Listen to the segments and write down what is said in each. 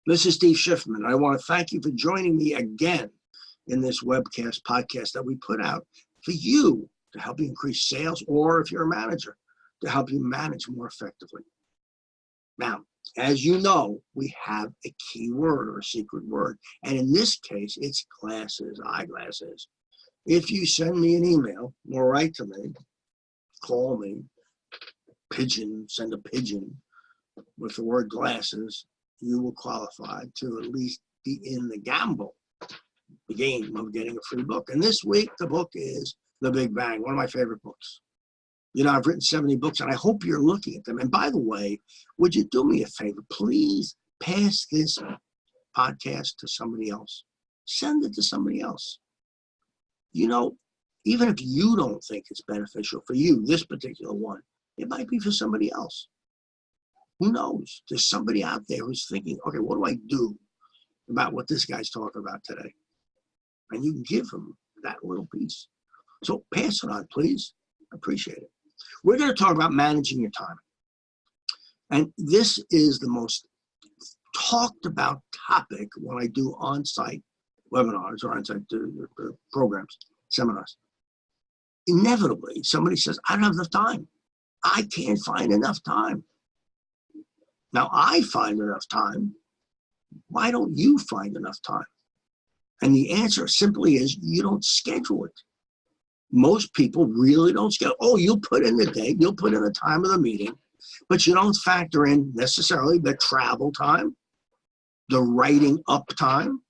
This is Steve Schiffman. I want to thank you for joining me again in this webcast podcast that we put out for you to help you increase sales, or if you're a manager, to help you manage more effectively. Now, as you know, we have a key word or a secret word. And in this case, it's glasses, eyeglasses. If you send me an email or write to me, call me, send a pigeon with the word glasses, you will qualify to at least be in the game of getting a free book. And this week, the book is The Big Bang, one of my favorite books. You know, I've written 70 books, and I hope you're looking at them. And by the way, would you do me a favor? Please pass this podcast to somebody else. Send it to somebody else. You know, even if you don't think it's beneficial for you, this particular one, it might be for somebody else. Who knows? There's somebody out there who's thinking, okay, what do I do about what this guy's talking about today? And you can give him that little piece. So pass it on, please. I appreciate it. We're going to talk about managing your time. And this is the most talked about topic when I do on-site webinars or on-site programs, seminars. Inevitably, somebody says, I don't have enough time. I can't find enough time. Now, I find enough time. Why don't you find enough time? And the answer simply is you don't schedule it. Most people really don't schedule. Oh, you'll put in the date, you'll put in the time of the meeting, but you don't factor in necessarily the travel time, the writing up time,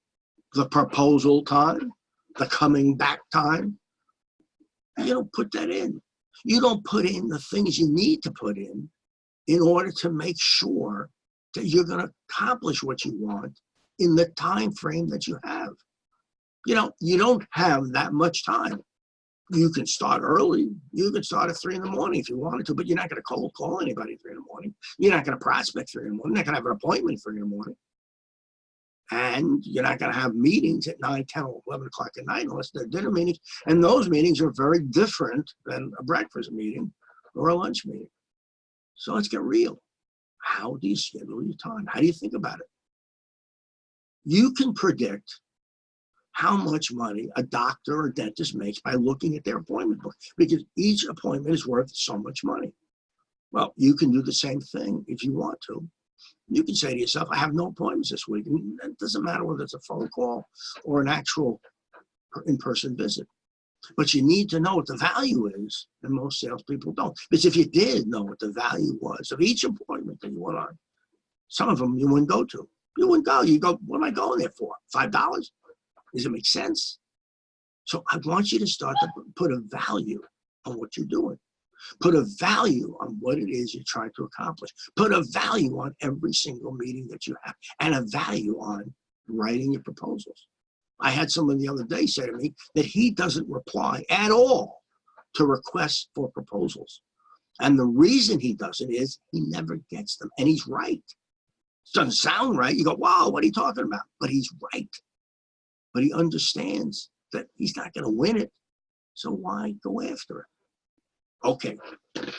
the proposal time, the coming back time. You don't put that in. You don't put in the things you need to put in order to make sure that you're going to accomplish what you want in the time frame that you have. You know, you don't have that much time. You can start early. You can start at 3 a.m. if you wanted to, but you're not going to cold call anybody at 3 a.m. You're not going to prospect 3 a.m. You're not going to have an appointment 3 a.m. And you're not going to have meetings at 9, 10, or 11 o'clock at night unless they're dinner meetings. And those meetings are very different than a breakfast meeting or a lunch meeting. So let's get real. How do you schedule your time? How do you think about it? You can predict how much money a doctor or dentist makes by looking at their appointment book, because each appointment is worth so much money. Well, you can do the same thing if you want to. You can say to yourself, I have no appointments this week. And it doesn't matter whether it's a phone call or an actual in-person visit. But you need to know what the value is, and most salespeople don't. Because if you did know what the value was of each appointment that you went on, some of them you wouldn't go to. You wouldn't go. You go, what am I going there for? $5? Does it make sense? So I want you to start to put a value on what you're doing. Put a value on what it is you're trying to accomplish. Put a value on every single meeting that you have, and a value on writing your proposals. I had someone the other day say to me that he doesn't reply at all to requests for proposals. And the reason he doesn't is he never gets them. And he's right. It doesn't sound right. You go, wow, what are you talking about? But he's right. But he understands that he's not going to win it. So why go after it? Okay,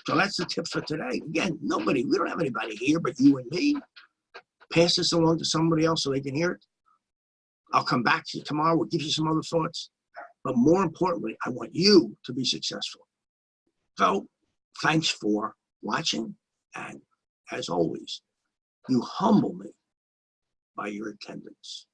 so that's the tip for today. Again, we don't have anybody here but you and me. Pass this along to somebody else so they can hear it. I'll come back to you tomorrow. We'll give you some other thoughts. But more importantly, I want you to be successful. So thanks for watching. And as always, you humble me by your attendance.